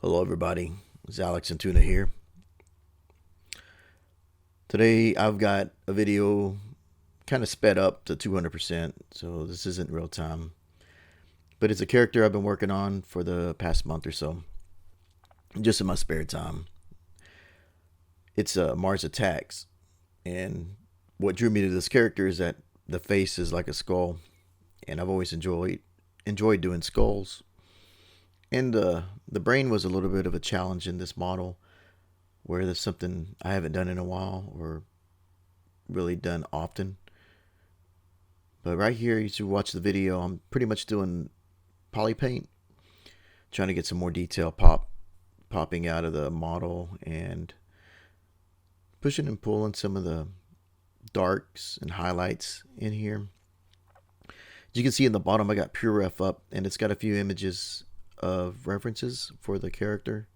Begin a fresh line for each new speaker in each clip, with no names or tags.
Hello everybody, it's Alex and Tuna here. Today I've got a video kind of sped up to 200%, so this isn't real time. But it's a character I've been working on for the past month or so, just in my spare time. It's Mars Attacks, and what drew me to this character is that the face is like a skull, and I've always enjoyed doing skulls. And the brain was a little bit of a challenge in this model, where there's something I haven't done in a while or really done often. But right here, you should watch the video. I'm pretty much doing polypaint, trying to get some more detail popping out of the model and pushing and pulling some of the darks and highlights in here. As you can see in the bottom, I got Pure Ref up, and it's got a few images of references for the character.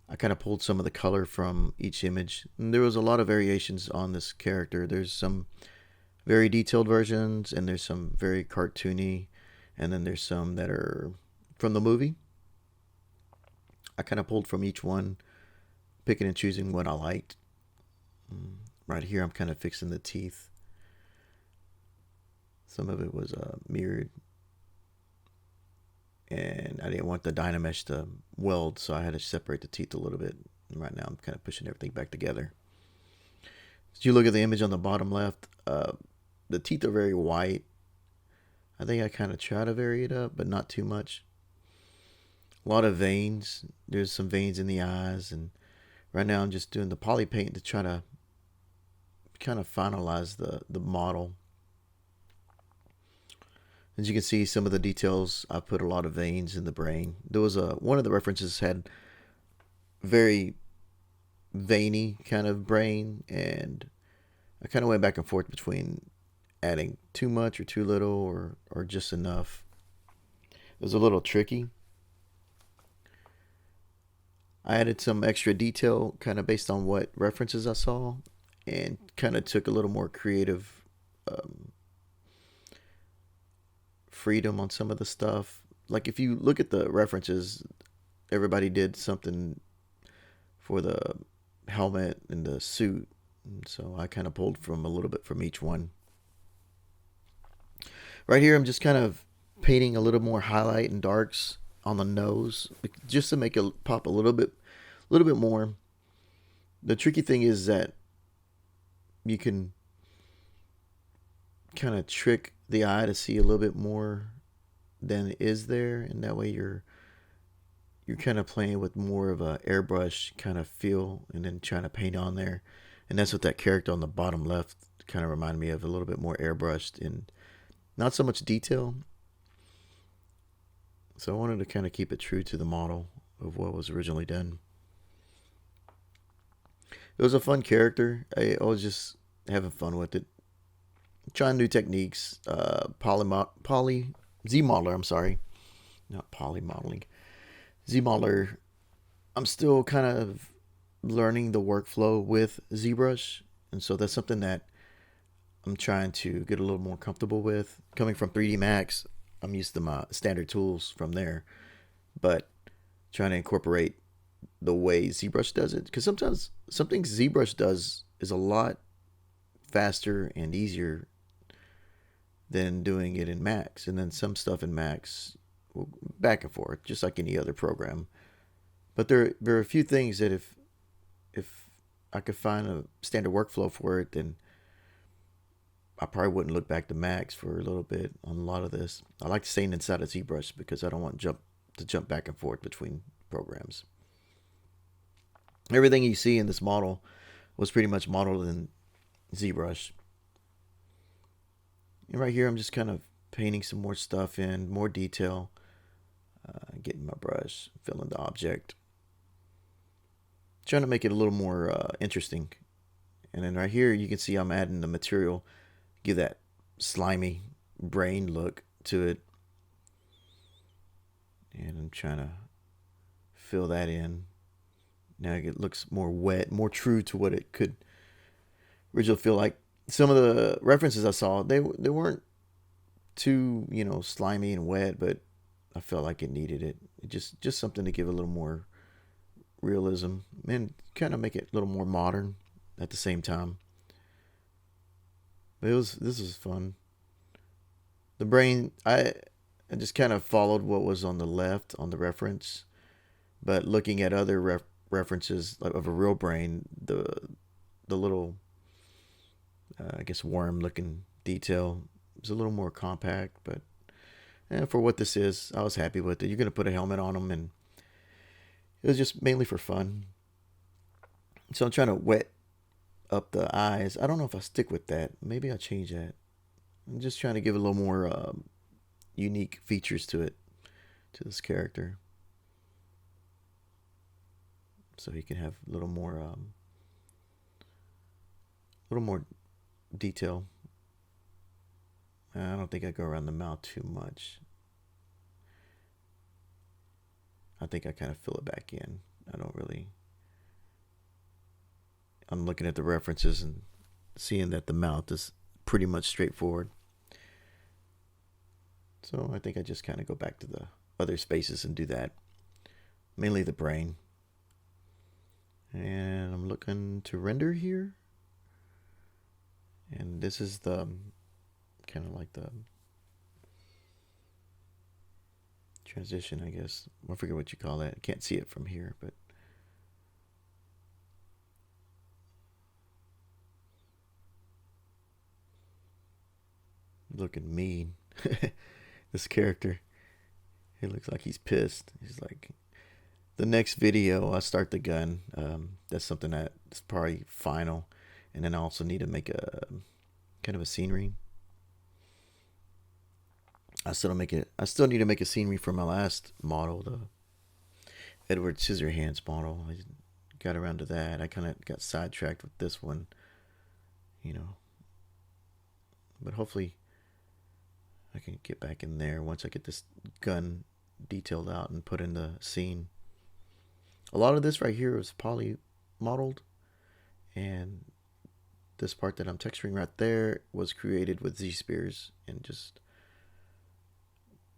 I kind of pulled some of the color from each image. And there was a lot of variations on this character. There's some very detailed versions, and there's some very cartoony, and then there's some that are from the movie. I kind of pulled from each one, picking and choosing what I liked. Right here, I'm kind of fixing the teeth. Some of it was mirrored, and I didn't want the Dynamesh to weld, so I had to separate the teeth a little bit. And right now, I'm kind of pushing everything back together. As you look at the image on the bottom left, the teeth are very white. I think I kind of try to vary it up, but not too much. A lot of veins. There's some veins in the eyes, and right now I'm just doing the poly paint to try to kind of finalize the model. As you can see, some of the details, I put a lot of veins in the brain. There was one of the references had very veiny kind of brain, and I kind of went back and forth between adding too much or too little or just enough. It was a little tricky. I added some extra detail kind of based on what references I saw, and kind of took a little more creative freedom on some of the stuff. Like if you look at the references, everybody did something for the helmet and the suit. And so I kind of pulled from a little bit from each one. Right here, I'm just kind of painting a little more highlight and darks on the nose, just to make it pop a little bit more. The tricky thing is that you can kind of trick the eye to see a little bit more than is there, and that way you're kind of playing with more of a airbrush kind of feel, and then trying to paint on there. And that's what that character on the bottom left kind of reminded me of, a little bit more airbrushed and not so much detail. So I wanted to kind of keep it true to the model of what was originally done. It was a fun character. I was just having fun with it, trying new techniques. Poly Z modeler. I'm sorry, not poly modeling. Z modeler. I'm still kind of learning the workflow with ZBrush, and so that's something that I'm trying to get a little more comfortable with. Coming from 3D Max, I'm used to my standard tools from there, but trying to incorporate the way ZBrush does it, because sometimes something ZBrush does is a lot faster and easier than doing it in Max, and then some stuff in Max, back and forth, just like any other program. But there are a few things that if I could find a standard workflow for it, then I probably wouldn't look back to Max for a little bit on a lot of this. I like staying inside of ZBrush because I don't want to jump back and forth between programs. Everything you see in this model was pretty much modeled in ZBrush. And right here, I'm just kind of painting some more stuff in, more detail, getting my brush, filling the object, trying to make it a little more interesting. And then right here, you can see I'm adding the material, give that slimy brain look to it. And I'm trying to fill that in. Now it looks more wet, more true to what it could originally feel like. Some of the references I saw, they weren't too slimy and wet, but I felt like it needed it. Just something to give a little more realism and kind of make it a little more modern at the same time. But this was fun. The brain, I just kind of followed what was on the left on the reference, but looking at other references of a real brain, the little I guess worm looking detail is a little more compact, but for what this is, I was happy with it. You're gonna put a helmet on them, and it was just mainly for fun. So I'm trying to wet up the eyes. I don't know if I stick with that. Maybe I'll change that. I'm just trying to give a little more unique features to it, to this character, so he can have a little more detail. I don't think I go around the mouth too much. I think I kind of fill it back in. I don't really. I'm looking at the references and seeing that the mouth is pretty much straightforward. So I think I just kind of go back to the other spaces and do that. Mainly the brain. And I'm looking to render here. And this is the kind of like the transition, I guess. I forget what you call that. I can't see it from here, but looking mean. This character, he looks like he's pissed. He's like, the next video I start the gun. That's something that's probably final, and then I also need to make a kind of a scenery. I still need to make a scenery for my last model, the Edward Scissorhands model. I got around to that. I kind of got sidetracked with this one, you know. But hopefully I can get back in there once I get this gun detailed out and put in the scene. A lot of this right here is poly modeled, and this part that I'm texturing right there was created with Z-Spears, and just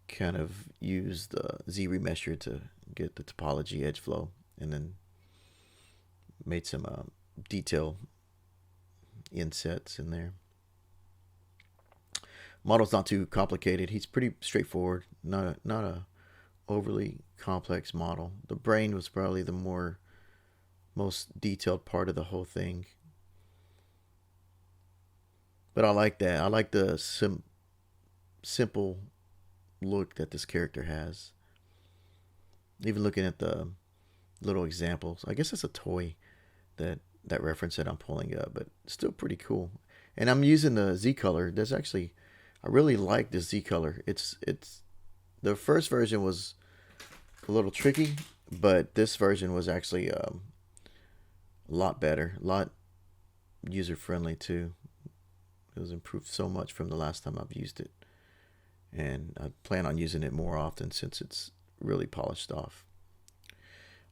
kind of used the Z-Remesher to get the topology edge flow, and then made some detail insets in there. Model's not too complicated. He's pretty straightforward. Not a overly complex model. The brain was probably the most detailed part of the whole thing. But I like that. I like the simple look that this character has. Even looking at the little examples, I guess it's a toy that reference that I'm pulling up, but still pretty cool. And I'm using the Z color. There's actually, I really like the Z color. It's the first version was a little tricky, but this version was actually a lot better, a lot user friendly too. It was improved so much from the last time I've used it, and I plan on using it more often since it's really polished off.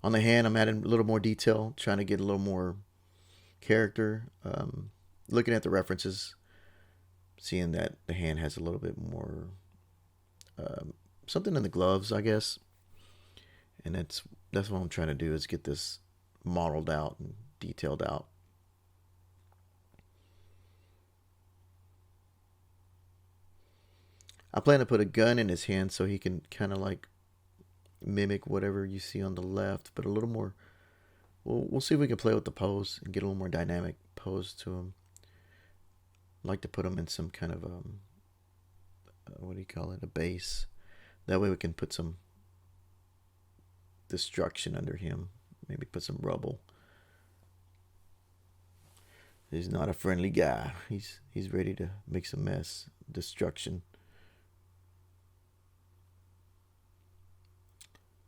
On the hand, I'm adding a little more detail, trying to get a little more character. Looking at the references, seeing that the hand has a little bit more something in the gloves, I guess. And that's what I'm trying to do, is get this modeled out and detailed out. I plan to put a gun in his hand so he can kind of like mimic whatever you see on the left, but a little more. We'll see if we can play with the pose and get a little more dynamic pose to him. I'd like to put him in some kind of what do you call it, a base. That way we can put some destruction under him. Maybe put some rubble. He's not a friendly guy. He's ready to make some mess, destruction.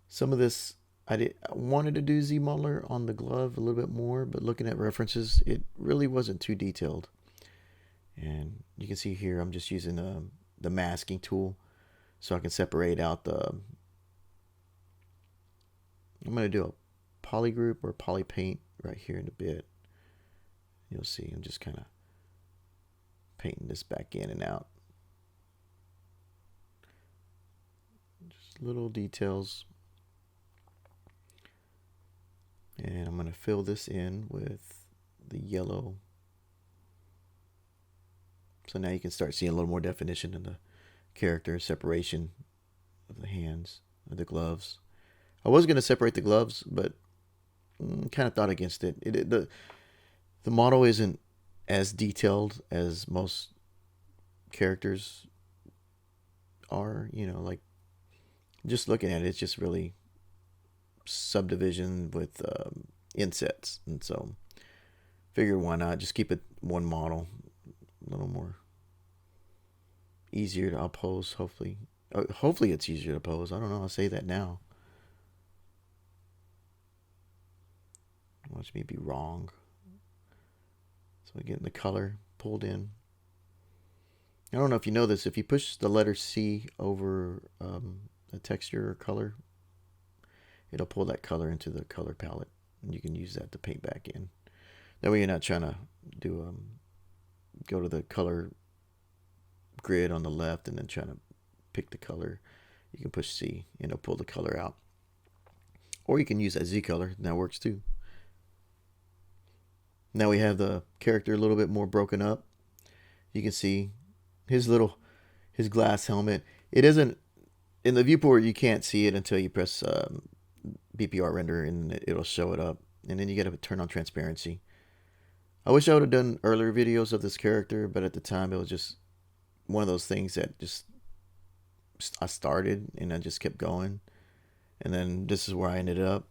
Some of this I wanted to do Z modeler on the glove a little bit more, but looking at references, it really wasn't too detailed. And you can see here I'm just using the masking tool so I can separate out the. I'm going to do a poly group or polypaint right here in a bit. You'll see I'm just kind of painting this back in and out. Just Just little details. And I'm going to fill this in with the yellow. So now you can start seeing a little more definition in the character, separation of the hands, of the gloves. I was going to separate the gloves, but kind of thought against it. The model isn't as detailed as most characters are, you know, like just looking at it, it's just really subdivision with insets. And so figure why not just keep it one model, a little more easier to oppose. Hopefully it's easier to oppose. I don't know, I'll say that now. Watch me be wrong. So we're getting the color pulled in. I don't know if you know this, if you push the letter C over a texture or color, it'll pull that color into the color palette, and you can use that to paint back in. That way you're not trying to do go to the color grid on the left and then trying to pick the color. You can push C and it'll pull the color out. Or you can use that Z color, and that works too. Now we have the character a little bit more broken up. You can see his glass helmet. It isn't in the viewport. You can't see it until you press BPR render, and it'll show it up. And then you got to turn on transparency. I wish I would have done earlier videos of this character, but at the time it was just one of those things that just I started and I just kept going, and then this is where I ended up.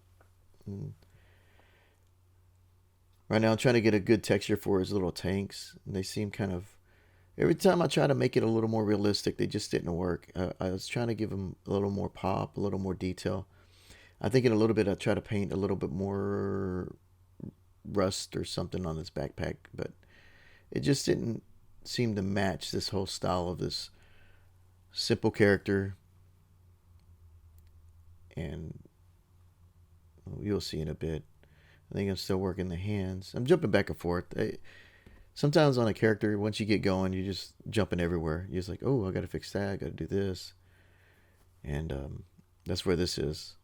Right now I'm trying to get a good texture for his little tanks. They seem kind of, every time I try to make it a little more realistic, they just didn't work. I was trying to give them a little more pop, a little more detail. I think in a little bit I try to paint a little bit more rust or something on this backpack, but it just didn't seem to match this whole style of this simple character. And you'll see in a bit. I think I'm still working the hands. I'm jumping back and forth. Sometimes on a character, once you get going, you're just jumping everywhere. You're just like, oh, I got to fix that. I got to do this. And that's where this is.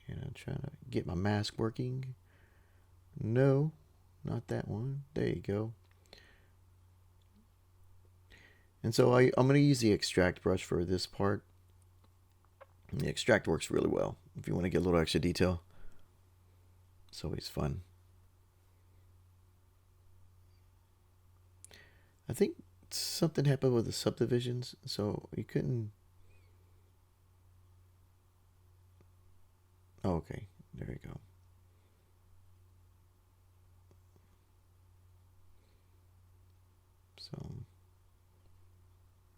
And I'm trying to get my mask working. No, not that one. There you go. And so I'm going to use the extract brush for this part. The extract works really well if you want to get a little extra detail. It's always fun. I think something happened with the subdivisions, so you couldn't. Oh, okay, there you go. So I'm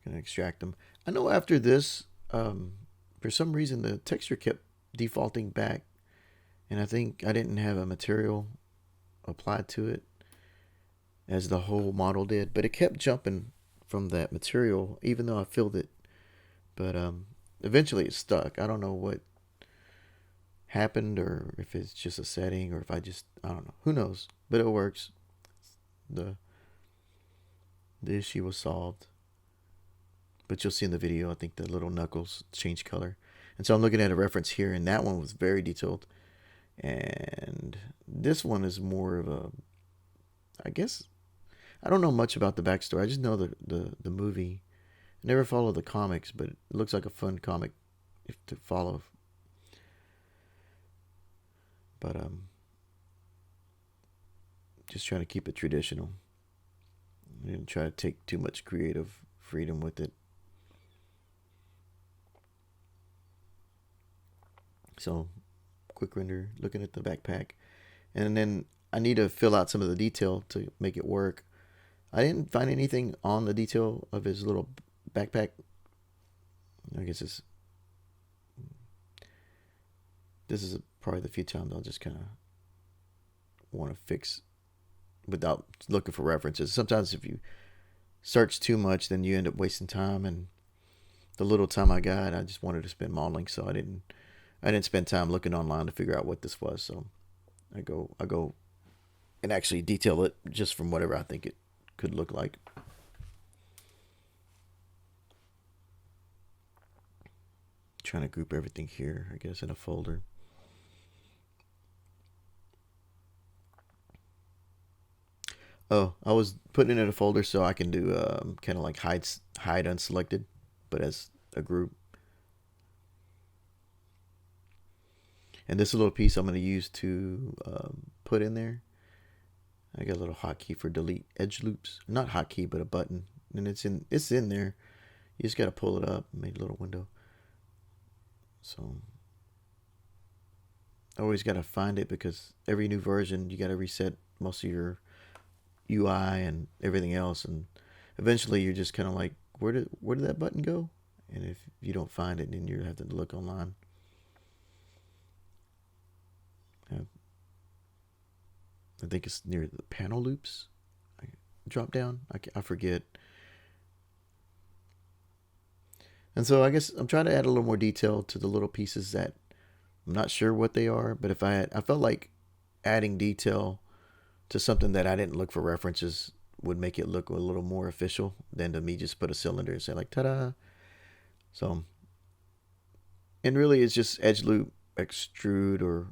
gonna extract them. I know after this, for some reason the texture kept defaulting back, and I think I didn't have a material applied to it as the whole model did, but it kept jumping from that material even though I filled it. But eventually it stuck. I don't know what happened, or if it's just a setting, or if I don't know, who knows, but it works. The issue was solved. But you'll see in the video, I think the little knuckles change color. And so I'm looking at a reference here, and that one was very detailed. And this one is more of a, I guess, I don't know much about the backstory. I just know the movie. I never followed the comics, but it looks like a fun comic to follow. But just trying to keep it traditional. I didn't try to take too much creative freedom with it. So, quick render, looking at the backpack. And then I need to fill out some of the detail to make it work. I didn't find anything on the detail of his little backpack. I guess this is probably the few times I'll just kind of want to fix without looking for references. Sometimes if you search too much, then you end up wasting time. And the little time I got, I just wanted to spend modeling, so I didn't spend time looking online to figure out what this was. So I go and actually detail it just from whatever I think it could look like. trying to group everything here, I guess, in a folder. Oh, I was putting it in a folder so I can do kind of like hide unselected, but as a group. And this little piece I'm going to use to put in there. I got a little hotkey for delete edge loops. Not hotkey, but a button. And it's in there. You just got to pull it up and make a little window. So I always got to find it because every new version you got to reset most of your UI and everything else, and eventually you're just kind of like, where did that button go? And if you don't find it, then you have to look online. I think it's near the panel loops. Drop down. I forget. And so I guess I'm trying to add a little more detail to the little pieces that I'm not sure what they are, but if I felt like adding detail to something that I didn't look for references would make it look a little more official than to me just put a cylinder and say like, ta-da. So, and really it's just edge loop, extrude, or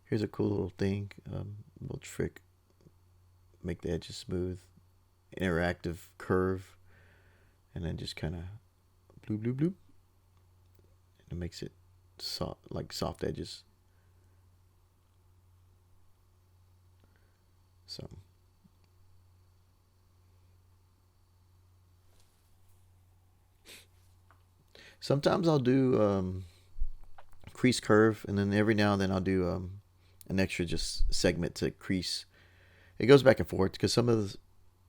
here's a cool little thing, little trick. Make the edges smooth, interactive curve, and then just kind of bloop, bloop, bloop. And it makes it soft, like soft edges. So sometimes I'll do crease curve, and then every now and then I'll do an extra just segment to crease. It goes back and forth because some of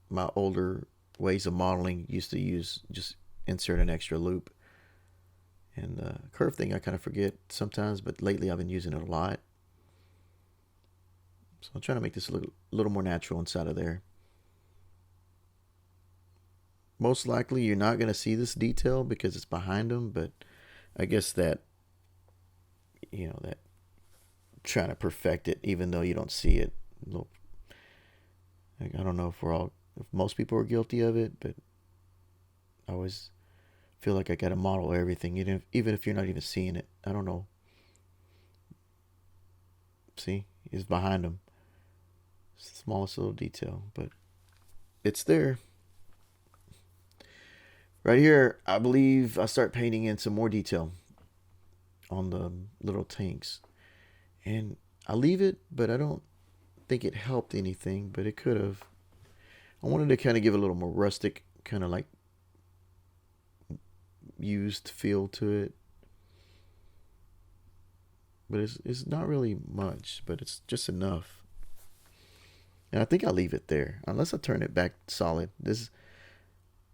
my older ways of modeling used to use just insert an extra loop. And the curve thing I kind of forget sometimes, but lately I've been using it a lot. So I'm trying to make this a little more natural inside of there. Most likely you're not going to see this detail because it's behind them, but I guess that, that trying to perfect it even though you don't see it. I don't know if most people are guilty of it, but I always feel like I got to model everything, even if you're not even seeing it. I don't know. See, it's behind them. It's the smallest little detail, but it's there. Right here, I believe I start painting in some more detail on the little tanks. And I leave it, but I don't think it helped anything, but it could have. I wanted to kind of give a little more rustic, kind of like used feel to it. But it's not really much, but it's just enough. And I think I'll leave it there, unless I turn it back solid.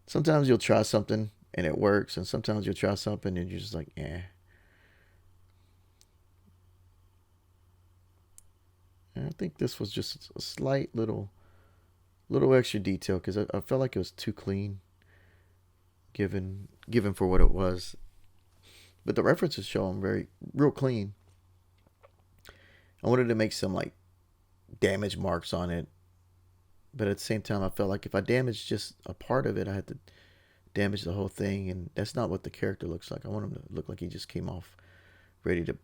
Sometimes you'll try something and it works, and sometimes you'll try something and you're just like, eh. And I think this was just a slight little extra detail because I felt like it was too clean, given for what it was. But the references show them real clean. I wanted to make some like damage marks on it, but at the same time I felt like if I damaged just a part of it, I had to damage the whole thing, and that's not what the character looks like. I want him to look like he just came off ready to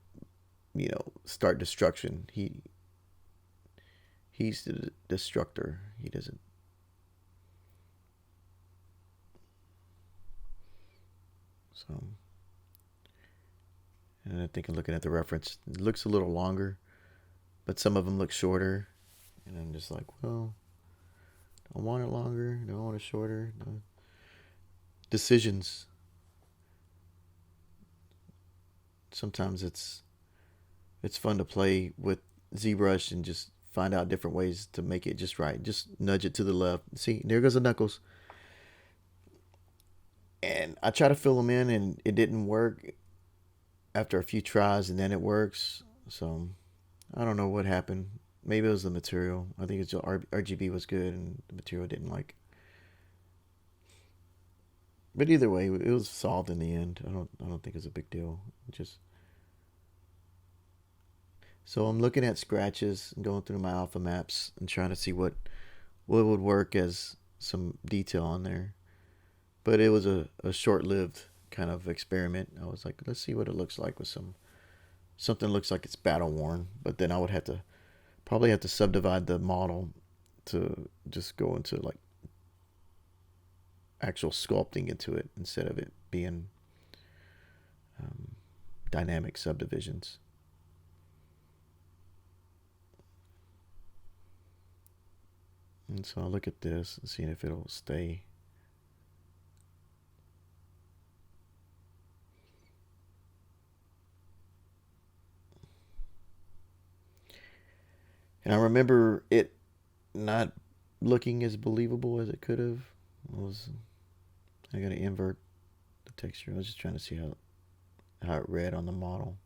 start destruction. He's the destructor. He doesn't. So, and I think I'm looking at the reference. It looks a little longer, but some of them look shorter, and I'm just like, well, I want it longer. Do I want it shorter? No. Decisions. Sometimes it's fun to play with ZBrush and just find out different ways to make it just right. Just nudge it to the left. See, there goes the knuckles. And I try to fill them in, and it didn't work after a few tries, and then it works. So I don't know what happened. Maybe it was the material. I think it's RGB was good, and the material didn't like. But either way, it was solved in the end. I don't think it's a big deal. So I'm looking at scratches and going through my alpha maps and trying to see what would work as some detail on there. But it was a short-lived kind of experiment. I was like, let's see what it looks like with something looks like it's battle worn, but then I would have to probably have to subdivide the model to just go into like actual sculpting into it instead of it being um, dynamic subdivisions. And so I'll look at this and see if it'll stay. And I remember it not looking as believable as it could have. I gotta invert the texture. I was just trying to see how it read on the model.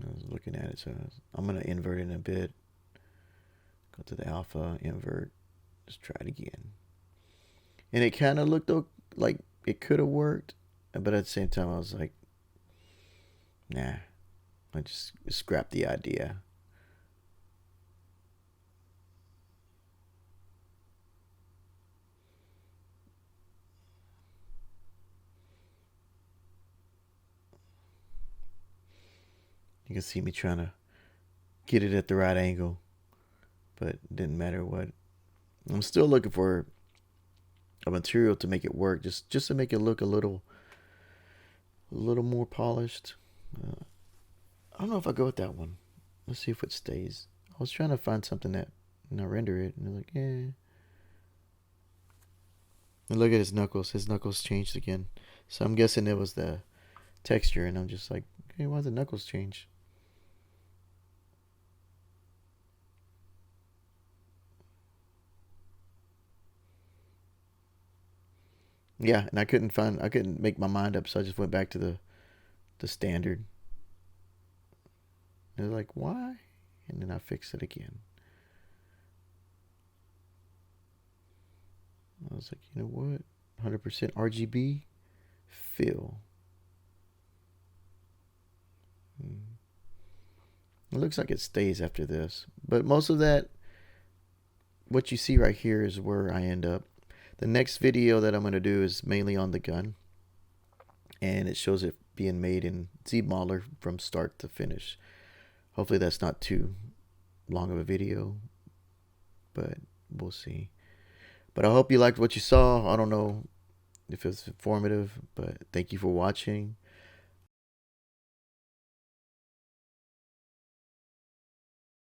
I was looking at it, so I'm gonna invert it in a bit. Go to the alpha, invert, just try it again. And it kind of looked like it could have worked, but at the same time, I was like, nah, I just scrapped the idea. You can see me trying to get it at the right angle, but it didn't matter what. I'm still looking for a material to make it work, just to make it look a little more polished. I don't know if I go with that one. Let's see if it stays. I was trying to find something that, and I render it, and they're like, eh. And look at his knuckles. His knuckles changed again. So I'm guessing it was the texture, and I'm just like, okay, why did the knuckles change? Yeah, and I couldn't make my mind up, so I just went back to the standard. And they're like, why? And then I fixed it again. I was like, you know what? 100% RGB fill. It looks like it stays after this. But most of that, what you see right here is where I end up. The next video that I'm going to do is mainly on the gun. And it shows it being made in ZBrush from start to finish. Hopefully that's not too long of a video, but we'll see. But I hope you liked what you saw. I don't know if it's informative, but thank you for watching.